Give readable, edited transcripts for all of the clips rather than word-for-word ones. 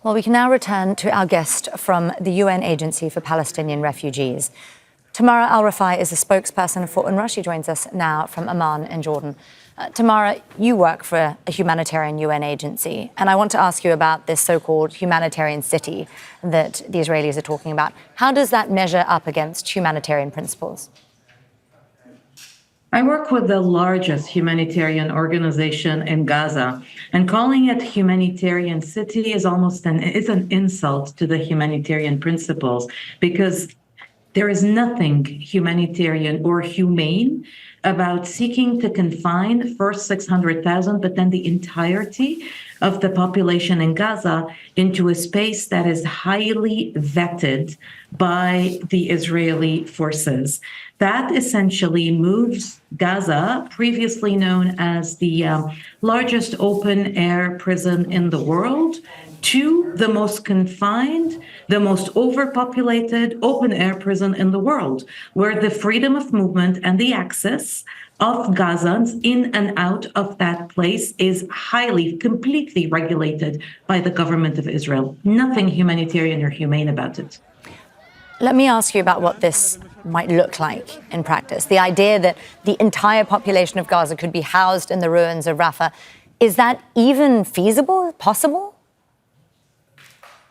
Well, we can now return to our guest from the UN Agency for Palestinian Refugees. Tamara al-Rifai is a spokesperson for UNRWA. She joins us now from Amman in Jordan. Tamara, you work for a humanitarian UN agency, and I want to ask you about this so-called humanitarian city that the Israelis are talking about. How does that measure up against humanitarian principles? I work with the largest humanitarian organization in Gaza, and calling it humanitarian city is almost an insult to the humanitarian principles, because there is nothing humanitarian or humane about seeking to confine first 600,000, but then the entirety of the population in Gaza into a space that is highly vetted by the Israeli forces. That essentially moves Gaza, previously known as the largest open-air prison in the world, to the most confined, the most overpopulated open-air prison in the world, where the freedom of movement and the access of Gazans in and out of that place is completely regulated by the government of Israel. Nothing humanitarian or humane about it. Let me ask you about what this might look like in practice. The idea that the entire population of Gaza could be housed in the ruins of Rafah, is that even feasible, possible?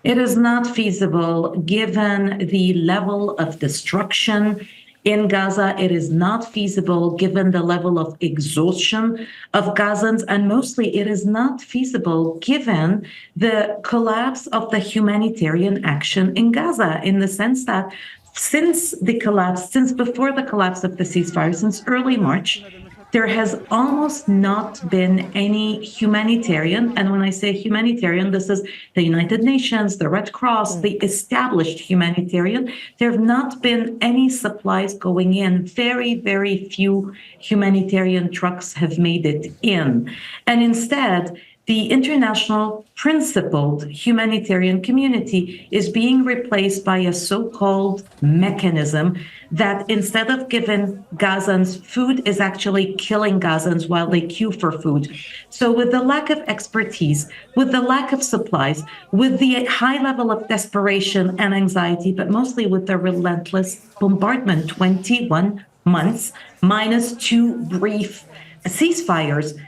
It is not feasible given the level of destruction in Gaza. It is not feasible given the level of exhaustion of Gazans, and mostly it is not feasible given the collapse of the humanitarian action in Gaza, in the sense that since before the collapse of the ceasefire, since early March, there has almost not been any humanitarian, and when I say humanitarian, this is the United Nations, the Red Cross, the established humanitarian. There have not been any supplies going in. Very, very few humanitarian trucks have made it in. And instead, the international principled humanitarian community is being replaced by a so-called mechanism that, instead of giving Gazans food, is actually killing Gazans while they queue for food. So with the lack of expertise, with the lack of supplies, with the high level of desperation and anxiety, but mostly with the relentless bombardment, 21 months minus 2 brief ceasefires,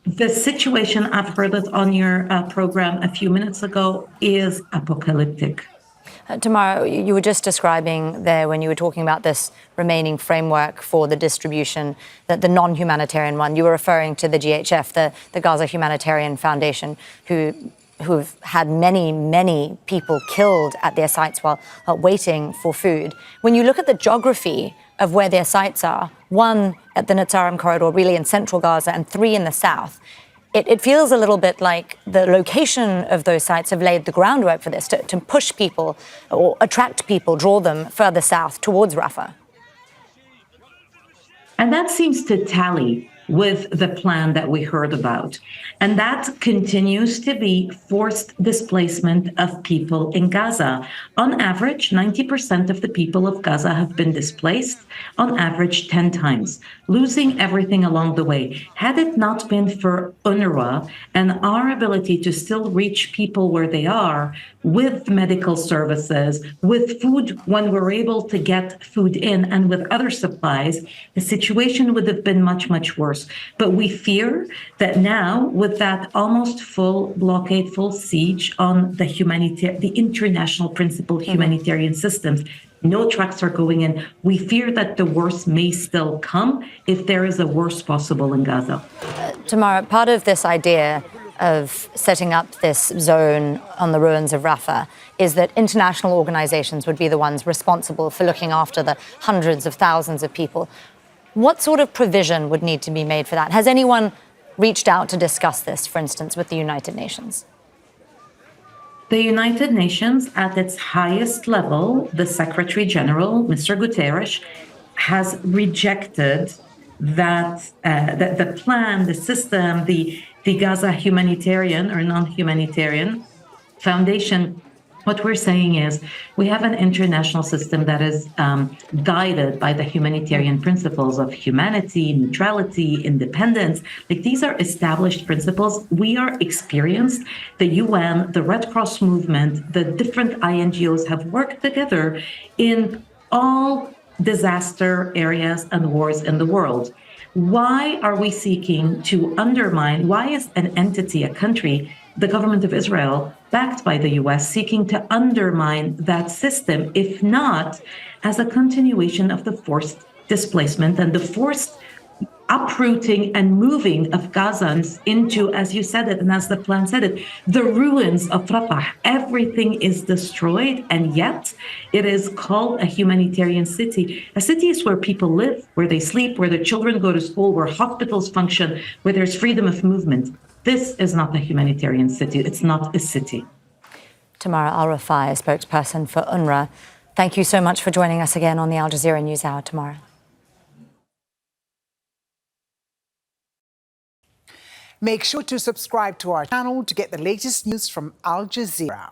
the situation, I've heard it on your program a few minutes ago, is apocalyptic. Tamara, you were just describing there, when you were talking about this remaining framework for the distribution, that the non-humanitarian one, you were referring to the GHF, the Gaza Humanitarian Foundation, who've had many people killed at their sites while waiting for food. When you look at the geography of where their sites are, 1 at the Netzarim corridor, really in central Gaza, and 3 in the south, it feels a little bit like the location of those sites have laid the groundwork for this, to push people or attract people, draw them further south towards Rafah. And that seems to tally with the plan that we heard about. And that continues to be forced displacement of people in Gaza. On average, 90% of the people of Gaza have been displaced, on average 10 times, losing everything along the way. Had it not been for UNRWA and our ability to still reach people where they are with medical services, with food when we're able to get food in, and with other supplies, the situation would have been much worse. But we fear that now, with that almost full blockade, full siege on the international principled humanitarian systems, no trucks are going in. We fear that the worst may still come, if there is a worst possible in Gaza. Tamara, part of this idea of setting up this zone on the ruins of Rafah is that international organizations would be the ones responsible for looking after the hundreds of thousands of people. What sort of provision would need to be made for that? Has anyone reached out to discuss this, for instance, with the United Nations? The United Nations, at its highest level, the Secretary-General, Mr. Guterres, has rejected that the plan, the system, the Gaza Humanitarian or non-humanitarian Foundation What we're saying is we have an international system that is guided by the humanitarian principles of humanity, neutrality, independence. Like, these are established principles. We are experienced. The UN, the Red Cross movement, the different INGOs have worked together in all disaster areas and wars in the world. Why are we seeking to undermine? Why is an entity, a country, the government of Israel, backed by the US, seeking to undermine that system, if not as a continuation of the forced displacement and the forced uprooting and moving of Gazans into, as you said it, and as the plan said it, the ruins of Rafah? Everything is destroyed, and yet it is called a humanitarian city. A city is where people live, where they sleep, where their children go to school, where hospitals function, where there's freedom of movement. This is not a humanitarian city. It's not a city. Tamara al-Rifai, spokesperson for UNRWA. Thank you so much for joining us again on the Al Jazeera News Hour, Tamara. Make sure to subscribe to our channel to get the latest news from Al Jazeera.